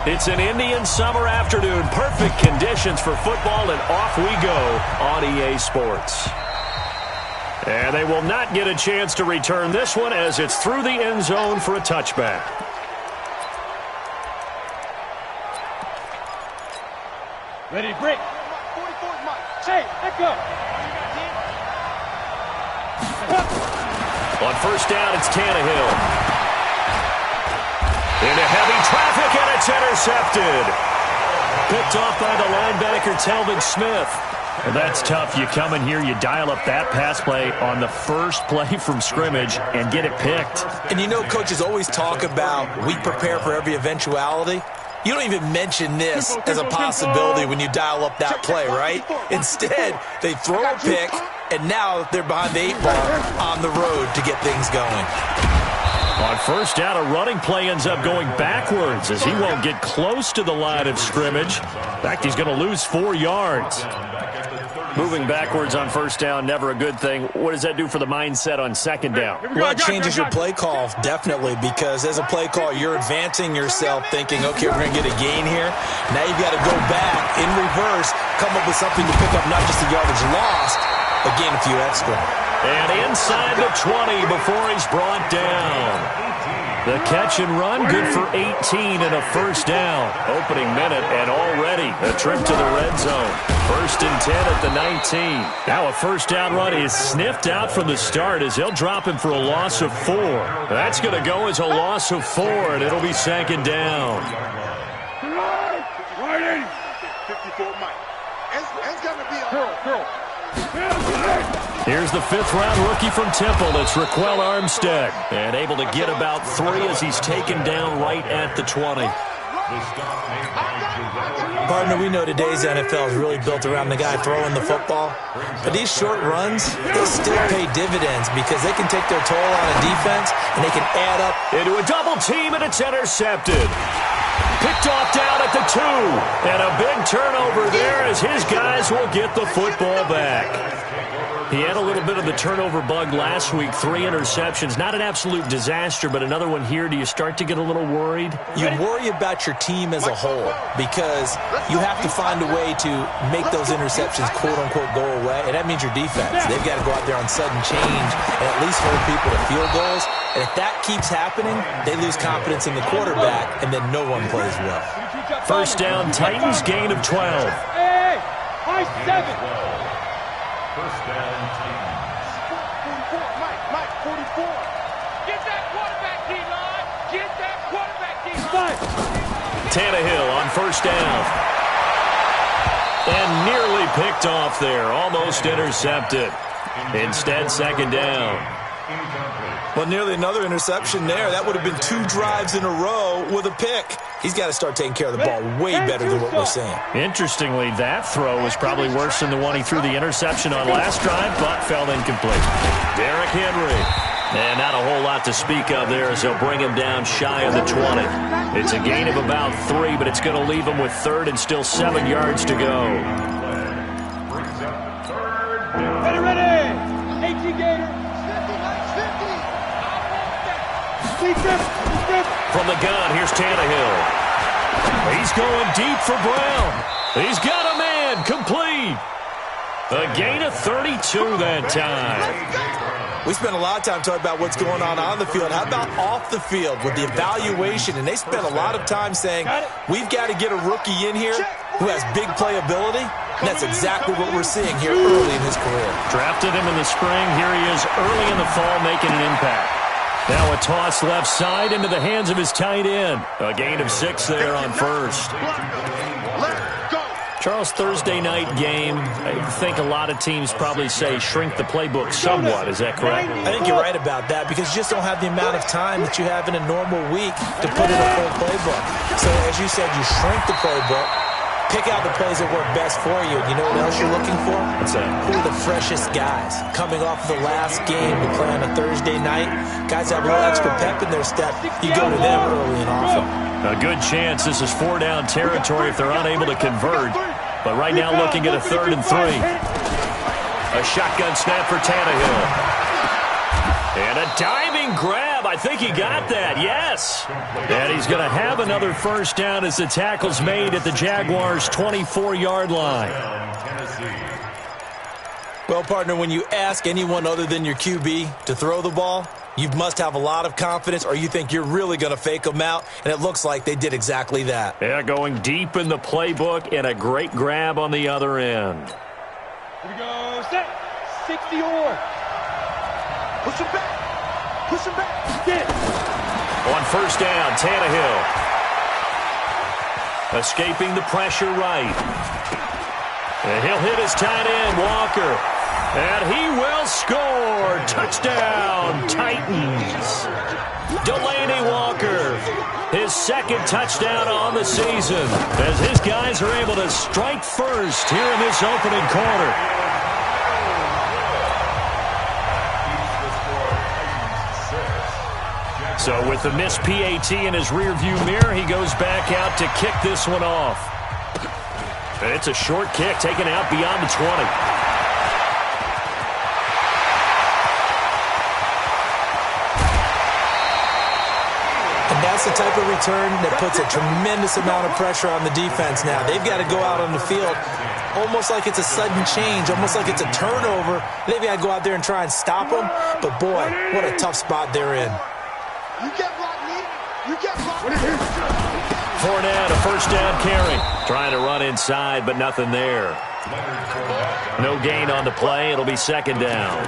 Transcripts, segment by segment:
It's an Indian summer afternoon. Perfect conditions for football, and off we go on EA Sports. And they will not get a chance to return this one as it's through the end zone for a touchback. Ready, break. Hey, let go. On first down, it's Tannehill. Into heavy traffic, and it's intercepted. Picked off by the linebacker, Telvin Smith. And that's tough. You come in here, you dial up that pass play on the first play from scrimmage and get it picked. And you know, coaches always talk about we prepare for every eventuality. You don't even mention this as a possibility when you dial up that play, right? Instead, they throw a pick, and now they're behind the 8-ball on the road to get things going. On first down, a running play ends up going backwards as he won't get close to the line of scrimmage. In fact, he's going to lose 4 yards. Moving backwards on first down, never a good thing. What does that do for the mindset on second down? Well, it changes your play call, definitely, because as a play call, you're advancing yourself thinking, okay, we're going to get a gain here. Now you've got to go back in reverse, come up with something to pick up not just the yardage lost, but gain a few extra. And inside the 20 before he's brought down. The catch and run, good for 18 and a first down. Opening minute and already a trip to the red zone. First and 10 at the 19. Now a first down run is sniffed out from the start as they'll drop him for a loss of 4. That's going to go as a loss of 4, and it'll be second down. Right in. 54 Mike. It's going to be a girl. Here's the fifth-round rookie from Temple. It's Raquel Armstead. And able to get about 3 as he's taken down right at the 20. Partner, we know today's NFL is really built around the guy throwing the football. But these short runs, they still pay dividends because they can take their toll on a defense and they can add up. Into a double team, and it's intercepted. Picked off down at the 2. And a big turnover there as his guys will get the football back. He had a little bit of the turnover bug last week, 3 interceptions. Not an absolute disaster, but another one here. Do you start to get a little worried? You worry about your team as a whole because you have to find a way to make those interceptions, quote-unquote, go away, and that means your defense. They've got to go out there on sudden change and at least hold people to field goals. And if that keeps happening, they lose confidence in the quarterback, and then no one plays well. First down, Titans, gain of 12. Hey, high 7. First down, Titans. 44, Mike, 44. Get that quarterback, D-line. Get that quarterback, D-line. Tannehill on first down. And nearly picked off there. Almost intercepted. Instead, second down. Well, nearly another interception there. That would have been 2 drives in a row with a pick. He's got to start taking care of the ball way better than what we're seeing. Interestingly, that throw was probably worse than the one he threw the interception on last drive, but fell incomplete. Derrick Henry. And not a whole lot to speak of there as they'll bring him down shy of the 20. It's a gain of about 3, but it's going to leave him with 3rd and still 7 yards to go. Ready. 18 Gator. From the gun, here's Tannehill. He's going deep for Brown. He's got a man, complete. A gain of 32 that time. We spent a lot of time talking about what's going on the field. How about off the field with the evaluation? And they spent a lot of time saying, we've got to get a rookie in here who has big playability. And that's exactly what we're seeing here early in his career. Drafted him in the spring. Here he is early in the fall making an impact. Now a toss left side into the hands of his tight end. A gain of 6 there on first. Charles, Thursday night game, I think a lot of teams probably say shrink the playbook somewhat. Is that correct? I think you're right about that because you just don't have the amount of time that you have in a normal week to put in a full playbook. So as you said, you shrink the playbook, pick out the plays that work best for you. You know what else you're looking for? What's that? Who are the freshest guys? Coming off the last game to play on a Thursday night, guys have a little extra pep in their step. You go to them early and often. A good chance this is 4-down territory if they're unable to convert. But right now looking at a 3rd and 3. A shotgun snap for Tannehill. And a diving grab. I think he got that, yes. And he's going to have another first down as the tackle's made at the Jaguars' 24-yard line. Well, partner, when you ask anyone other than your QB to throw the ball, you must have a lot of confidence or you think you're really going to fake them out, and it looks like they did exactly that. Yeah, going deep in the playbook and a great grab on the other end. Here we go. Set. 60 or. Push him back. Push him back. Get. On first down, Tannehill. Escaping the pressure right. And he'll hit his tight end, Walker. And he will score. Touchdown, Titans. Delaney Walker, his second touchdown on the season as his guys are able to strike first here in this opening quarter. So with the missed PAT in his rearview mirror, he goes back out to kick this one off. And it's a short kick taken out beyond the 20. That's the type of return that puts a tremendous amount of pressure on the defense now. They've got to go out on the field almost like it's a sudden change, almost like it's a turnover. They've got to go out there and try and stop them. But, boy, what a tough spot they're in. You get blocked, Lee. You get blocked. Fournette, a first down carry. Trying to run inside, but nothing there. No gain on the play. It'll be second down.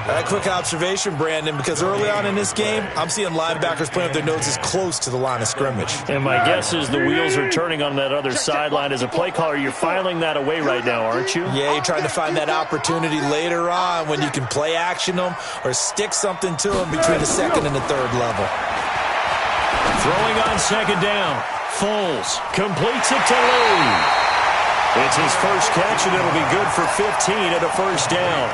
A quick observation, Brandon, because early on in this game, I'm seeing linebackers playing with their noses close to the line of scrimmage. And my guess is the wheels are turning on that other sideline. As a play caller, you're filing that away right now, aren't you? Yeah, you're trying to find that opportunity later on when you can play action them or stick something to them between the second and the third level. Throwing on second down. Foles completes it to Lee. It's his first catch, and it'll be good for 15 and a first down.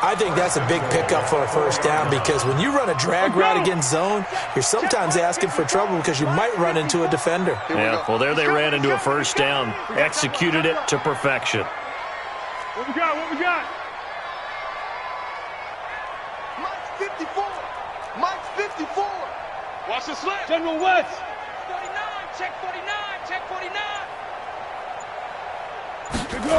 I think that's a big pickup for a first down because when you run a drag route against zone, you're sometimes asking for trouble because you might run into a defender. Yeah, well, there they ran into a first down. Executed it to perfection. What we got? What we got? Mike's 54. Mike's 54. Watch the slip. General West. 49. Check 49. Check 49. Good go.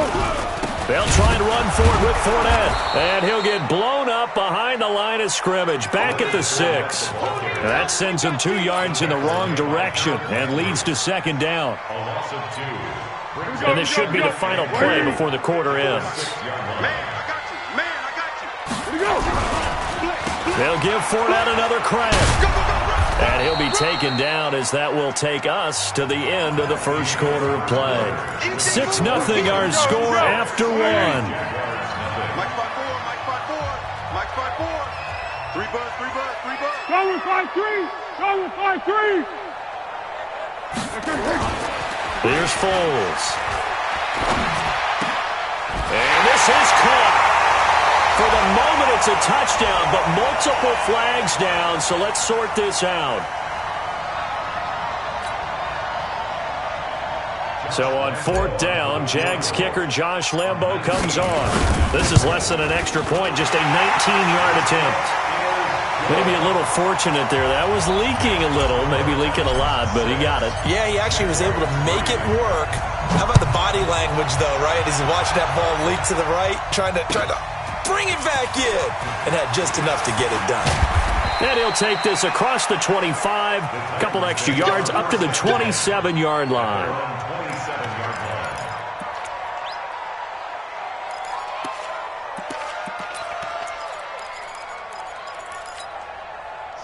They'll try and run for it with Fournette. And he'll get blown up behind the line of scrimmage, back at the 6. And that sends him 2 yards in the wrong direction and leads to second down. And this should be the final play before the quarter ends. Man, I got you. Man, I got you. Here we go. They'll give Fournette another crack. And he'll be taken down as that will take us to the end of the first quarter of play. 6-0 our score after 1. Mike 5-4, Mike 5-4. Mike 5-4. 3 buzz, 3 buzz, 3 buzz. Go with 5-3. Go with 5-3. Here's Foles. And this is caught. For the moment, it's a touchdown, but multiple flags down, so let's sort this out. So on fourth down, Jags kicker Josh Lambo comes on. This is less than an extra point, just a 19-yard attempt. Maybe a little fortunate there. That was leaking a little, maybe leaking a lot, but he got it. Yeah, he actually was able to make it work. How about the body language, though, right? As he watched that ball leak to the right, trying to bring it back in, and had just enough to get it done. And he'll take this across the 25, a couple extra yards, up to the 27-yard line.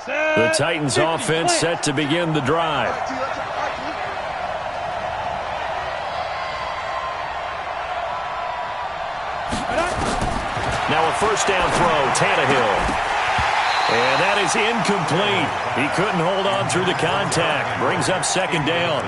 The Titans offense set to begin the drive. Now a first down throw, Tannehill. And that is incomplete. He couldn't hold on through the contact. Brings up second down.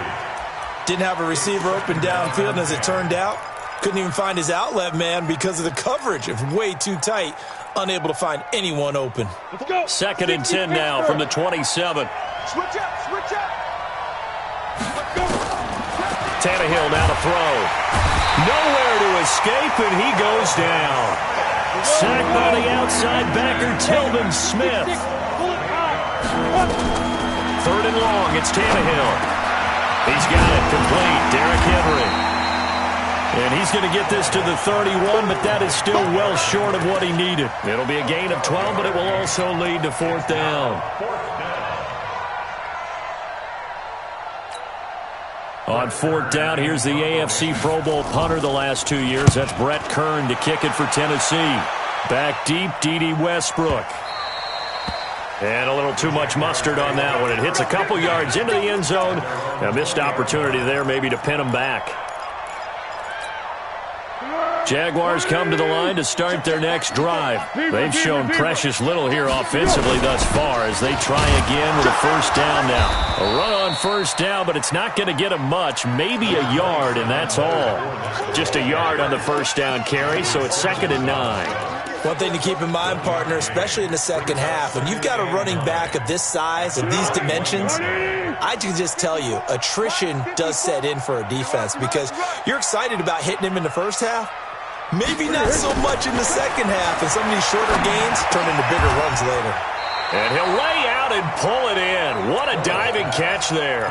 Didn't have a receiver open downfield, and as it turned out, couldn't even find his outlet man because of the coverage. It was way too tight. Unable to find anyone open. Let's go. Second and 10 now from the 27. Switch up, switch up. Let's go. Tannehill now to throw. Nowhere to escape, and he goes down. Sacked by the outside backer, Tillman Smith. 3rd and long, it's Tannehill. He's got it complete, Derrick Henry. And he's going to get this to the 31, but that is still well short of what he needed. It'll be a gain of 12, but it will also lead to 4th down. On 4th down, here's the AFC Pro Bowl punter the last 2 years. That's Brett Kern to kick it for Tennessee. Back deep, D.D. Westbrook. And a little too much mustard on that one. It hits a couple yards into the end zone. A missed opportunity there maybe to pin him back. Jaguars come to the line to start their next drive. They've shown precious little here offensively thus far as they try again with a 1st down now. A run on 1st down, but it's not going to get them much. Maybe a yard, and that's all. Just a yard on the 1st down carry, so it's 2nd and 9. One thing to keep in mind, partner, especially in the second half, when you've got a running back of this size, of these dimensions, I can just tell you, attrition does set in for a defense because you're excited about hitting him in the first half. Maybe not so much in the second half, and some of these shorter gains turn into bigger runs later. And he'll lay out and pull it in. What a diving catch there.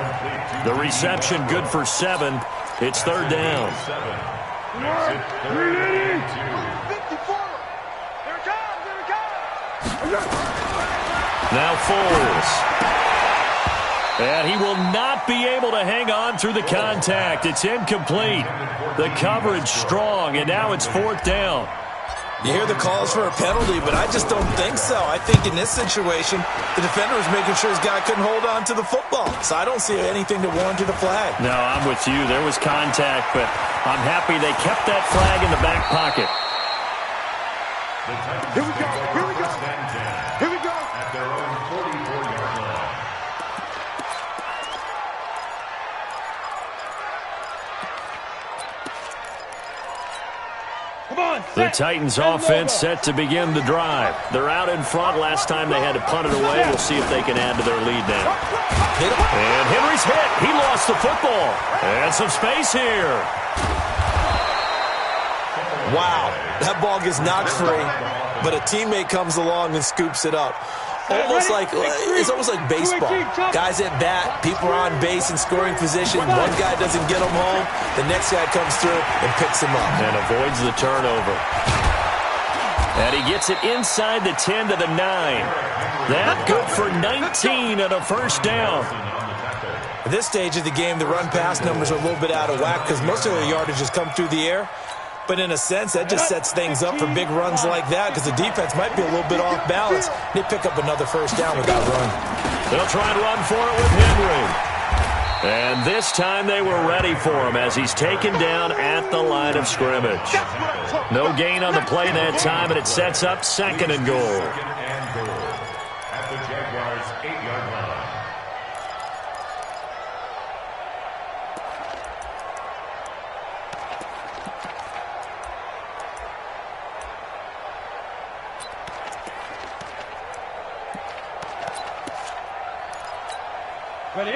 The reception good for 7. It's 3rd down. Now Foles. And he will not be able to hang on through the contact. It's incomplete. The coverage strong, and now it's 4th down. You hear the calls for a penalty, but I just don't think so. I think in this situation, the defender was making sure his guy couldn't hold on to the football. So I don't see anything to warrant a flag. No, I'm with you. There was contact, but I'm happy they kept that flag in the back pocket. Here we go. Here we go. Here we go. At their own 44-yard line. The Titans offense set to begin the drive. They're out in front. Last time they had to punt it away. We'll see if they can add to their lead now. And Henry's hit. He lost the football. And some space here. Wow, that ball gets knocked free, but a teammate comes along and scoops it up. It's almost like baseball. Guys at bat, people are on base in scoring position. One guy doesn't get him home. The next guy comes through and picks him up. And avoids the turnover. And he gets it inside the 10 to the 9. That good for 19 and a 1st down. At this stage of the game, the run-pass numbers are a little bit out of whack because most of the yardage has come through the air. But in a sense, that just sets things up for big runs like that because the defense might be a little bit off balance. They pick up another 1st down with that run. They'll try and run for it with Henry. And this time they were ready for him as he's taken down at the line of scrimmage. No gain on the play that time, and it sets up 2nd and goal. At the Jaguars' 8-yard line.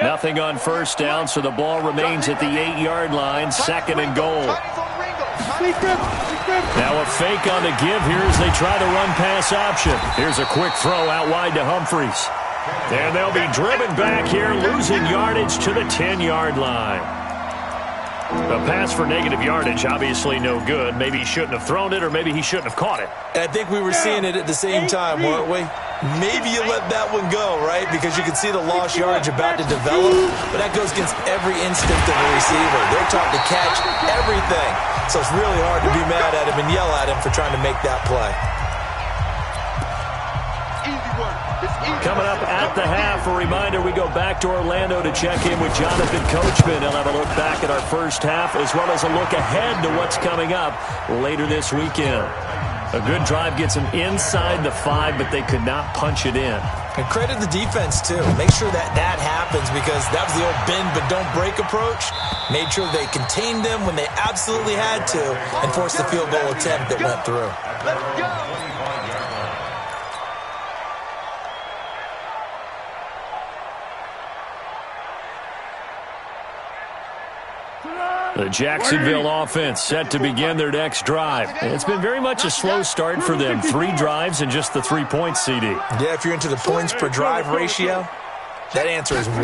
Nothing on 1st down, so the ball remains at the 8-yard line, 2nd and goal. Now a fake on the give here as they try the run-pass option. Here's a quick throw out wide to Humphries. And they'll be driven back here, losing yardage to the 10-yard line. A pass for negative yardage, obviously no good. Maybe he shouldn't have thrown it, or maybe he shouldn't have caught it. I think we were seeing it at the same time, weren't we? Maybe you let that one go, right? Because you can see the lost yardage about to develop, but that goes against every instinct of a receiver. They're taught to catch everything. So it's really hard to be mad at him and yell at him for trying to make that play. Coming up at the half, a reminder, we go back to Orlando to check in with Jonathan Coachman. He'll have a look back at our first half as well as a look ahead to what's coming up later this weekend. A good drive gets them inside the 5, but they could not punch it in. And credit the defense, too. Make sure that happens because that was the old bend but don't break approach. Made sure they contained them when they absolutely had to and forced the field goal attempt that went through. Let's go. The Jacksonville offense set to begin their next drive. It's been very much a slow start for them. 3 drives and just the 3 points, CD. Yeah, if you're into the points per drive ratio, that answer is 1.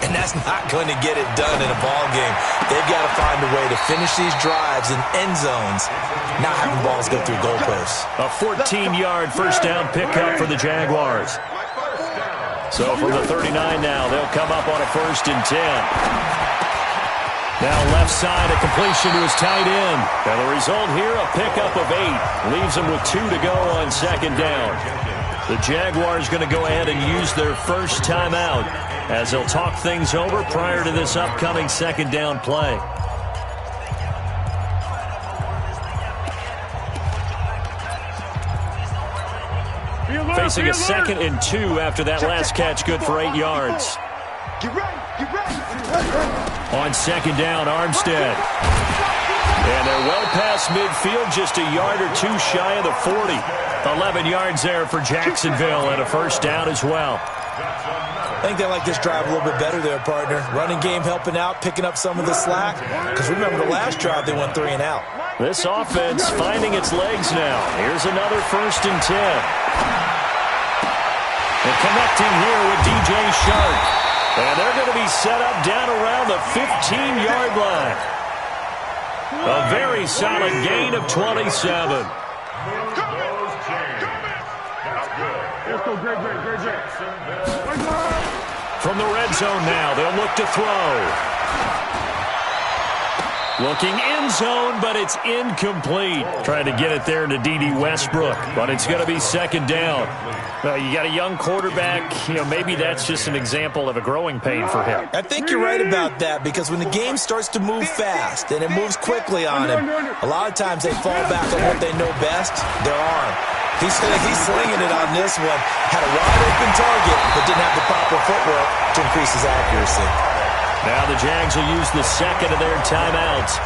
And that's not going to get it done in a ball game. They've got to find a way to finish these drives in end zones, not having balls go through goalposts. A 14-yard first down pickup for the Jaguars. So from the 39 now, they'll come up on a 1st and 10. Now left side, a completion to his tight end. And the result here, a pickup of 8. Leaves him with 2 to go on 2nd down. The Jaguars going to go ahead and use their first timeout as they'll talk things over prior to this upcoming 2nd down play. Facing a 2nd and 2 after that last catch, good for 8 yards. On 2nd down, Armstead. And they're well past midfield, just a yard or 2 shy of the 40. 11 yards there for Jacksonville and a 1st down as well. I think they like this drive a little bit better there, partner. Running game helping out, picking up some of the slack. Because remember, the last drive they went 3 and out. This offense finding its legs now. Here's another 1st and 10. And connecting here with DJ Shark. And they're going to be set up down around the 15-yard line. A very solid gain of 27. From the red zone now, they'll look to throw. Looking end zone, but it's incomplete. Trying to get it there to D.D. Westbrook, but it's going to be 2nd down. You got a young quarterback. Maybe that's just an example of a growing pain for him. I think you're right about that, because when the game starts to move fast and it moves quickly on him, a lot of times they fall back on what they know best, their arm. He's slinging it on this one. Had a wide-open target, but didn't have the proper footwork to increase his accuracy. Now the Jags will use the 2nd of their timeouts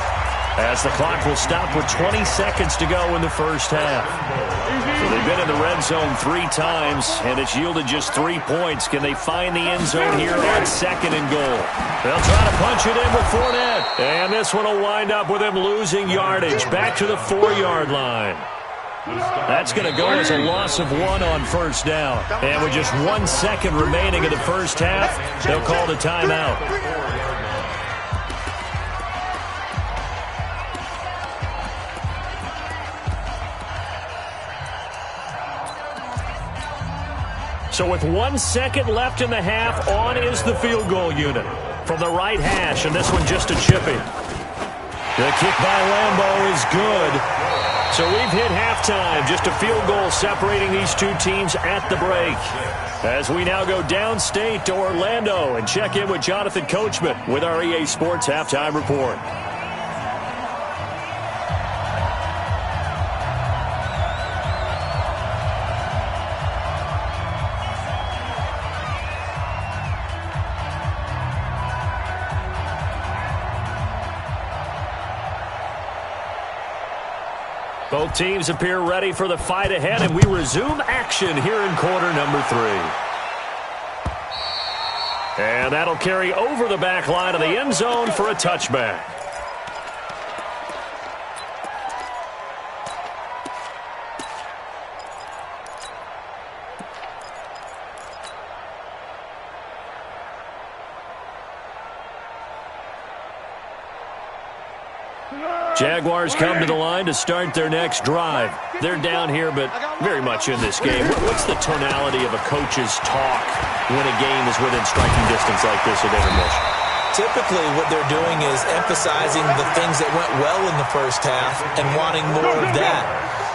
as the clock will stop with 20 seconds to go in the 1st half. So they've been in the red zone 3 times, and it's yielded just 3 points. Can they find the end zone here on 2nd and goal? They'll try to punch it in with Fournette. And this one will wind up with him losing yardage back to the 4-yard line. That's going to go as a loss of 1 on 1st down. And with just 1 second remaining in the 1st half, they'll call the timeout. So with 1 second left in the half, on is the field goal unit. From the right hash, and this one just a chipping. The kick by Lambeau is good. So we've hit halftime, just a field goal separating these 2 teams at the break. As we now go downstate to Orlando and check in with Jonathan Coachman with our EA Sports Halftime Report. Both teams appear ready for the fight ahead, and we resume action here in quarter number 3. And that'll carry over the back line of the end zone for a touchback. Jaguars come to the line to start their next drive. They're down here, but very much in this game. What's the tonality of a coach's talk when a game is within striking distance like this at intermission? Typically, what they're doing is emphasizing the things that went well in the 1st half and wanting more of that.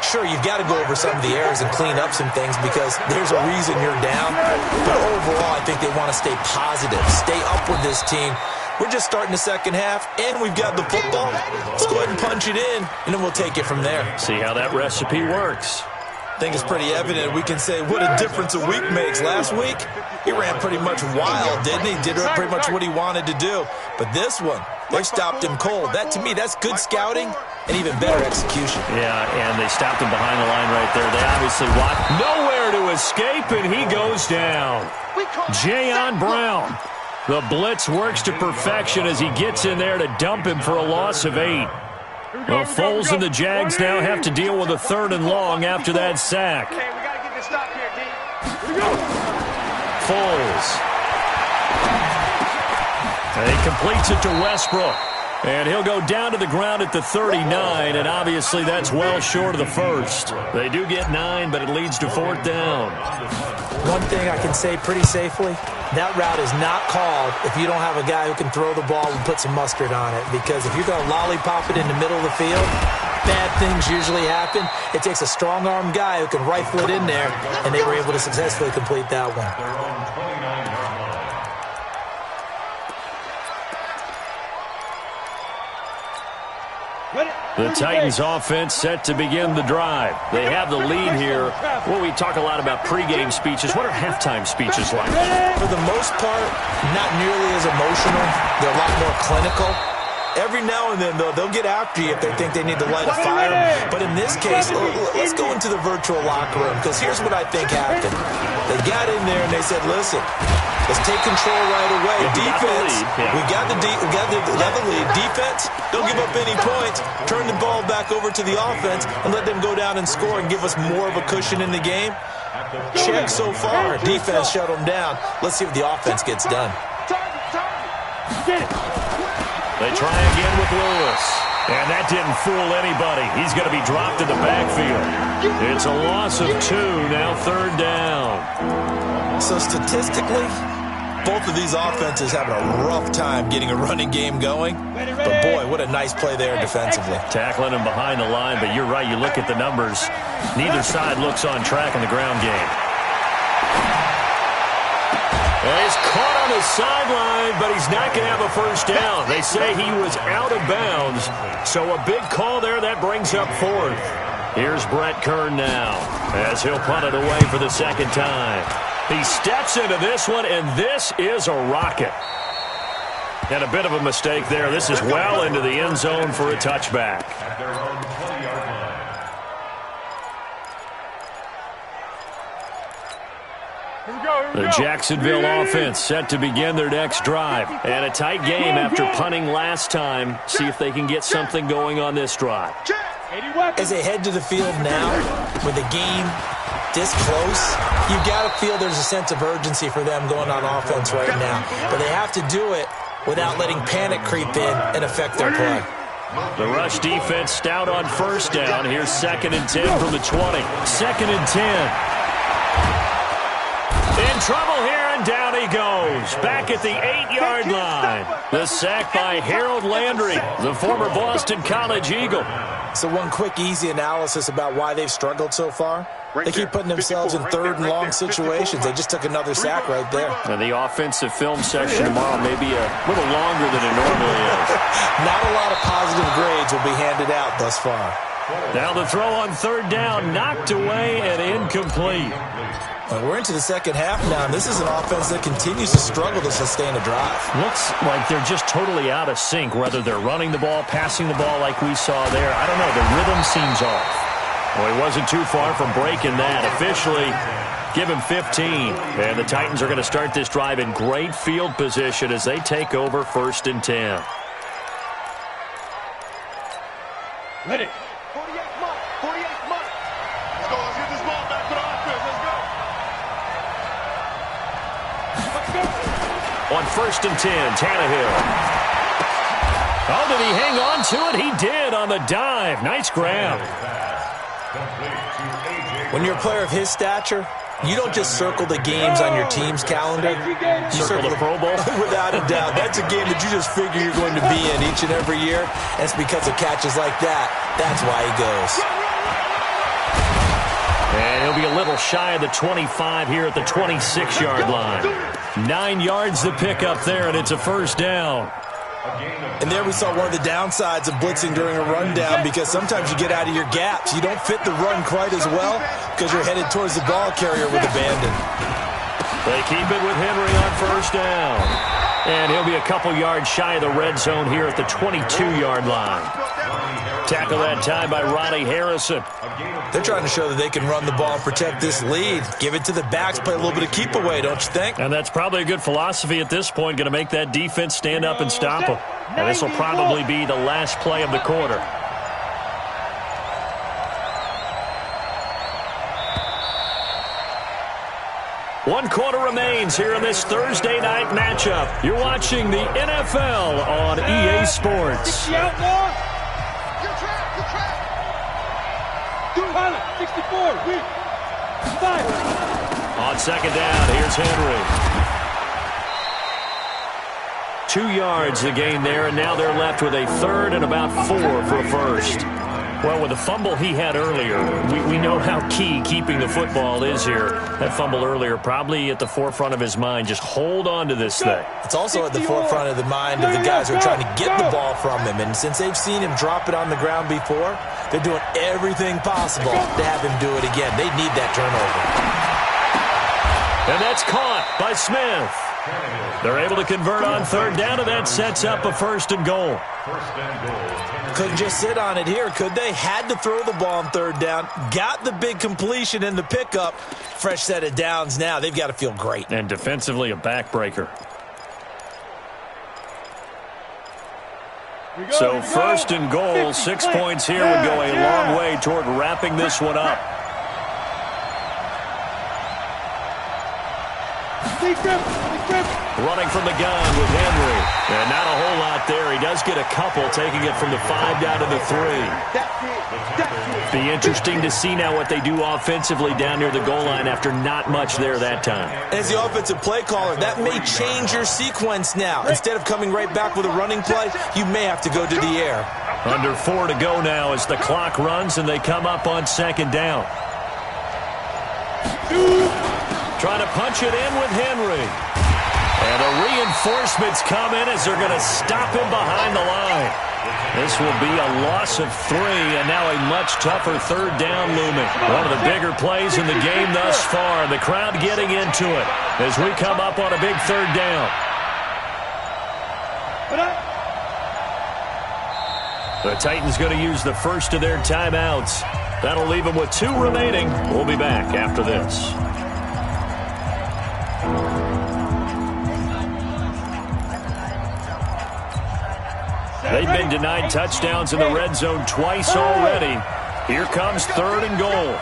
Sure, you've got to go over some of the errors and clean up some things because there's a reason you're down. But overall, I think they want to stay positive, stay up with this team. We're just starting the 2nd half, and we've got the football. Let's go ahead and punch it in, and then we'll take it from there. See how that recipe works. I think it's pretty evident. We can say what a difference a week makes. Last week, he ran pretty much wild, didn't he? Did pretty much what he wanted to do. But this one, they stopped him cold. That, to me, that's good scouting and even better execution. Yeah, and they stopped him behind the line right there. They obviously watched. Nowhere to escape, and he goes down. Jayon Brown. The blitz works to perfection as he gets in there to dump him for a loss of 8. Well, Foles and the Jags now have to deal with a 3rd and long after that sack. Okay, we got to get this stop here, D. Foles. And he completes it to Westbrook. And he'll go down to the ground at the 39, and obviously that's well short of the first. They do get 9, but it leads to 4th down. One thing I can say pretty safely, that route is not called if you don't have a guy who can throw the ball and put some mustard on it. Because if you're going to lollipop it in the middle of the field, bad things usually happen. It takes a strong-arm guy who can rifle it in there, and they were able to successfully complete that one. The Titans offense set to begin the drive. They have the lead here. Well, we talk a lot about pregame speeches. What are halftime speeches like? For the most part, not nearly as emotional. They're a lot more clinical. Every now and then, though, they'll get after you if they think they need to light a fire. But in this case, let's go into the virtual locker room, because here's what I think happened. They got in there and they said, listen, let's take control right away. Defense, we got the lead. Defense, don't give up any points. Turn the ball back over to the offense and let them go down and score and give us more of a cushion in the game. Check so far. Defense shut them down. Let's see if the offense gets done. They try again with Lewis. And that didn't fool anybody. He's going to be dropped in the backfield. It's a loss of 2, now 3rd down. So statistically, both of these offenses having a rough time getting a running game going. But, boy, what a nice play there defensively. Tackling him behind the line, but you're right. You look at the numbers. Neither side looks on track in the ground game. Well, he's caught on the sideline, but he's not going to have a first down. They say he was out of bounds. So a big call there. That brings up 4th. Here's Brett Kern now as he'll punt it away for the 2nd time. He steps into this one, and this is a rocket. And a bit of a mistake there. This is well into the end zone for a touchback. At their own 20-yard line. The Jacksonville offense set to begin their next drive. And a tight game after punting last time. See if they can get something going on this drive. As they head to the field now, with the game this close, you got to feel there's a sense of urgency for them going on offense right now. But they have to do it without letting panic creep in and affect their play. The rush defense stout on 1st down. Here's 2nd and 10 from the 20. 2nd and 10. In trouble here, and down he goes. Back at the 8-yard line. The sack by Harold Landry, the former Boston College Eagle. So one quick, easy analysis about why they've struggled so far. They keep putting themselves in 3rd and long situations. They just took another sack right there. And the offensive film section tomorrow may be a little longer than it normally is. Not a lot of positive grades will be handed out thus far. Now the throw on 3rd down, knocked away and incomplete. We're into the 2nd half now, and this is an offense that continues to struggle to sustain a drive. Looks like they're just totally out of sync, whether they're running the ball, passing the ball like we saw there. I don't know. The rhythm seems off. Well, he wasn't too far from breaking that. Officially, give him 15. And the Titans are going to start this drive in great field position as they take over 1st and 10. Ready. 48 months. 48 months. Let's go. Let's get this ball back to the offense. Let's go. On 1st and 10, Tannehill. Oh, did he hang on to it? He did on the dive. Nice grab. When you're a player of his stature, you don't just circle the games on your team's calendar. You circle the Pro Bowl? Without a doubt. That's a game that you just figure you're going to be in each and every year. And it's because of catches like that. That's why he goes. And he'll be a little shy of the 25 here at the 26-yard line. 9 yards to pick up there, and it's a 1st down. And there we saw one of the downsides of blitzing during a rundown, because sometimes you get out of your gaps. You don't fit the run quite as well because you're headed towards the ball carrier with abandon. They keep it with Henry on 1st down. And he'll be a couple yards shy of the red zone here at the 22-yard line. tackle that time by Ronnie Harrison. They're trying to show that they can run the ball and protect this lead. Give it to the backs, play a little bit of keep away, don't you think? And that's probably a good philosophy at this point, going to make that defense stand up and stop them. And this will probably be the last play of the quarter. One quarter remains here in this Thursday night matchup. You're watching the NFL on EA Sports. 64, weak. 5. On second down, here's Henry. 2 yards the gain there, and now they're left with a third and about 4 for a first. Well, with the fumble he had earlier, we know how key keeping the football is here. That fumble earlier probably at the forefront of his mind. Just hold on to this thing. It's also at the forefront of the mind of the guys who are trying to get the ball from him. And since they've seen him drop it on the ground before, they're doing everything possible to have him do it again. They need that turnover. And that's caught by Smith. They're able to convert on third down, and that sets up a first and goal. Couldn't just sit on it here, could they? Had to throw the ball on third down. Got the big completion in the pickup. Fresh set of downs now. They've got to feel great. And defensively, a backbreaker. So first and goal, 6 points here would go a long way toward wrapping this one up. Running from the gun with Henry. And not a whole lot there. He does get a couple, taking it from the 5 down to the 3. Be interesting to see now what they do offensively down near the goal line after not much there that time. As the offensive play caller, that may change your sequence now. Instead of coming right back with a running play, you may have to go to the air. Under 4 to go now as the clock runs and they come up on second down. Trying to punch it in with Henry. And the reinforcements come in as they're going to stop him behind the line. This will be a loss of 3, and now a much tougher third down looming. One of the bigger plays in the game thus far. The crowd getting into it as we come up on a big third down. The Titans going to use the first of their timeouts. That'll leave them with 2 remaining. We'll be back after this. They've been denied touchdowns in the red zone twice already. Here comes third and goal.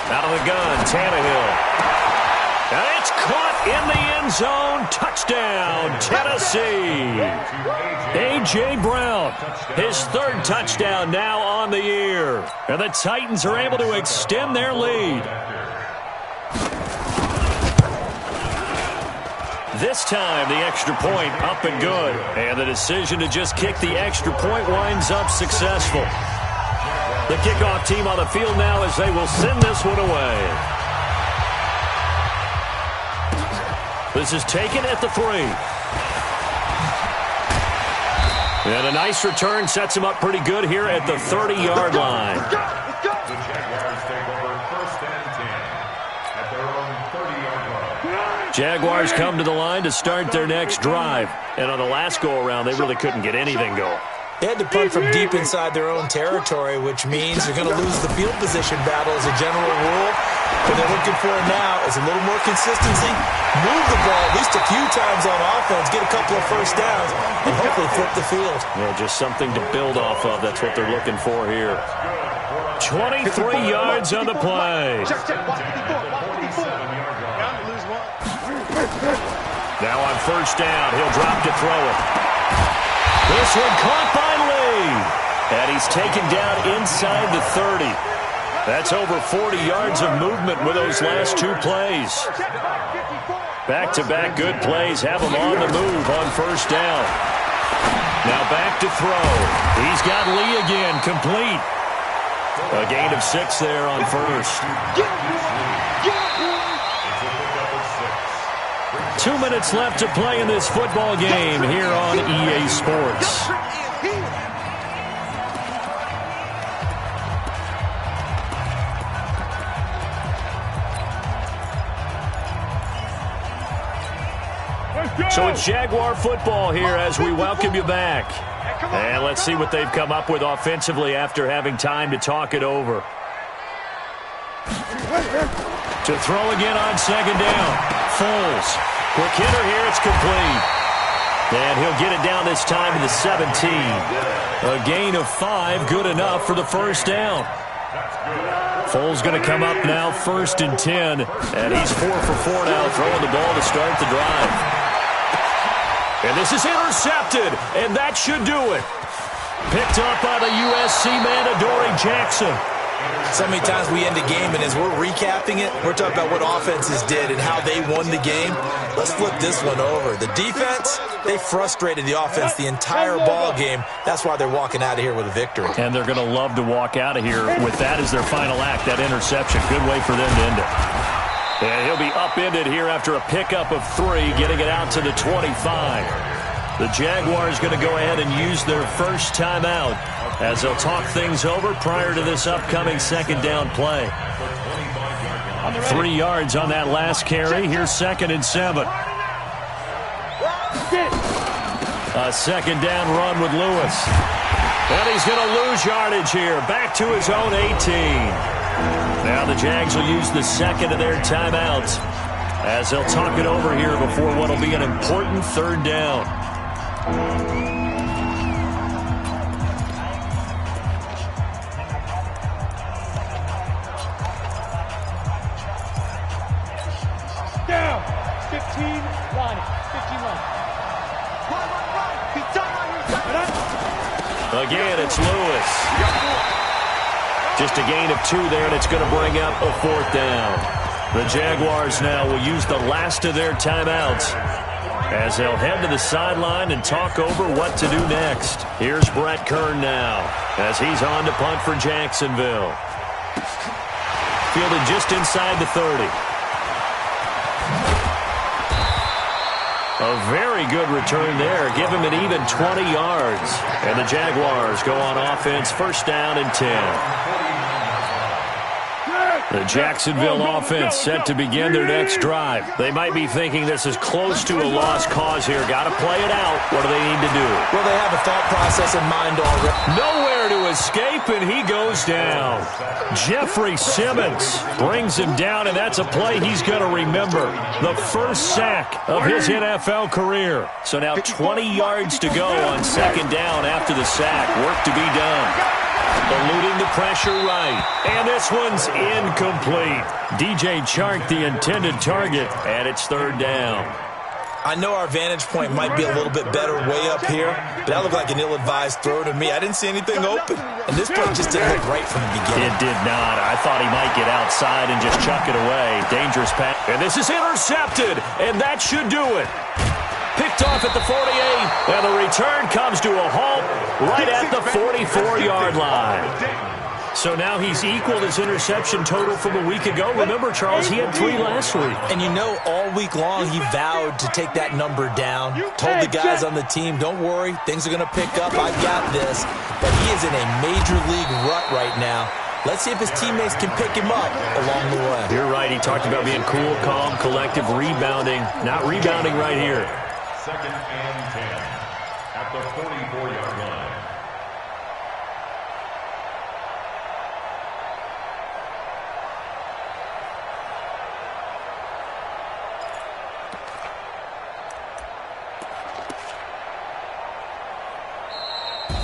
Out of the gun, Tannehill. And it's caught in the end zone. Touchdown, Tennessee. A.J. Brown, his 3rd touchdown now on the year. And the Titans are able to extend their lead. This time, the extra point up and good. And the decision to just kick the extra point winds up successful. The kickoff team on the field now as they will send this one away. This is taken at the 3. And a nice return sets him up pretty good here at the 30-yard line. The Jaguars take over first and 10 at their own 30-yard line. Jaguars come to the line to start their next drive. And on the last go-around, they really couldn't get anything going. They had to punt from deep inside their own territory, which means they're going to lose the field position battle as a general rule. What they're looking for now is a little more consistency. Move the ball at least a few times on offense, get a couple of first downs, and hopefully flip the field. Yeah, just something to build off of. That's what they're looking for here. 23 yards on the play. Now on first down, he'll drop to throw it. This one caught by Lee. And he's taken down inside the 30. That's over 40 yards of movement with those last 2 plays. Back-to-back good plays have him on the move on first down. Now back to throw. He's got Lee again, complete. A gain of 6 there on first. 2 minutes left to play in this football game here on EA Sports. So it's Jaguar football here as we welcome you back. And let's see what they've come up with offensively after having time to talk it over. To throw again on second down. Foles. Quick hitter here. It's complete. And he'll get it down this time to the 17. A gain of 5. Good enough for the first down. Foles going to come up now 1st and 10. And he's 4 for 4 now, throwing the ball to start the drive. And this is intercepted. And that should do it. Picked up by the USC man, Adoree Jackson. So many times we end a game, and as we're recapping it, we're talking about what offenses did and how they won the game. Let's flip this one over. The defense, they frustrated the offense the entire ball game. That's why they're walking out of here with a victory. And they're going to love to walk out of here with that as their final act, that interception. Good way for them to end it. And he'll be upended here after a pickup of 3, getting it out to the 25. The Jaguars going to go ahead and use their first timeout as they'll talk things over prior to this upcoming second down play. 3 yards on that last carry. Here's 2nd and 7. A second down run with Lewis. And he's going to lose yardage here. Back to his own 18. Now the Jags will use the second of their timeouts as they'll talk it over here before what will be an important 3rd down. Down. 15 line. 15 line. Again, it's Lewis. Just a gain of 2 there, and it's going to bring up a 4th down. The Jaguars now will use the last of their timeouts as they'll head to the sideline and talk over what to do next. Here's Brett Kern now as he's on to punt for Jacksonville. Fielded just inside the 30. A very good return there. Give him an even 20 yards. And the Jaguars go on offense, 1st down and 10. The Jacksonville offense set to begin their next drive. They might be thinking this is close to a lost cause here. Got to play it out. What do they need to do? Well, they have a thought process in mind already. Nowhere to escape, and he goes down. Jeffrey Simmons brings him down, and that's a play he's going to remember. The first sack of his NFL career. So now 20 yards to go on 2nd down after the sack. Work to be done. Eluding the pressure right. And this one's incomplete. DJ Chark, the intended target, and it's 3rd down. I know our vantage point might be a little bit better way up here, but that looked like an ill-advised throw to me. I didn't see anything open. And this play just didn't look right from the beginning. It did not. I thought he might get outside and just chuck it away. Dangerous pass. And this is intercepted, and that should do it. Picked off at the 48, and the return comes to a halt right at the 44-yard line. So now he's equaled his interception total from a week ago. Remember, Charles, he had 3 last week. And you know, all week long he vowed to take that number down. Told the guys on the team, don't worry, things are going to pick up. I've got this. But he is in a major league rut right now. Let's see if his teammates can pick him up along the way. You're right. He talked about being cool, calm, collective, rebounding. Not rebounding right here. 2nd and 10 at the 44-yard line.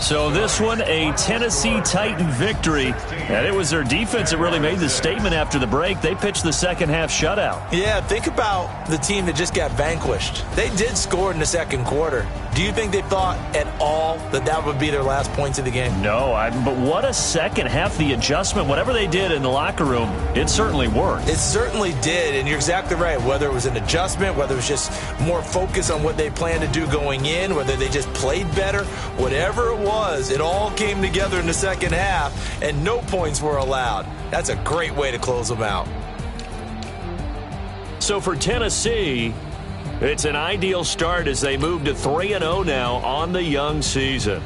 So this one, a Tennessee Titan victory. And it was their defense that really made the statement after the break. They pitched the second-half shutout. Yeah, think about the team that just got vanquished. They did score in the 2nd quarter. Do you think they thought at all that that would be their last points of the game? No, but what a second half. The adjustment, whatever they did in the locker room, it certainly worked. It certainly did, and you're exactly right. Whether it was an adjustment, whether it was just more focus on what they planned to do going in, whether they just played better, whatever it was, it all came together in the second half, and no points were allowed. That's a great way to close them out. So for Tennessee, it's an ideal start as they move to 3-0 now on the young season.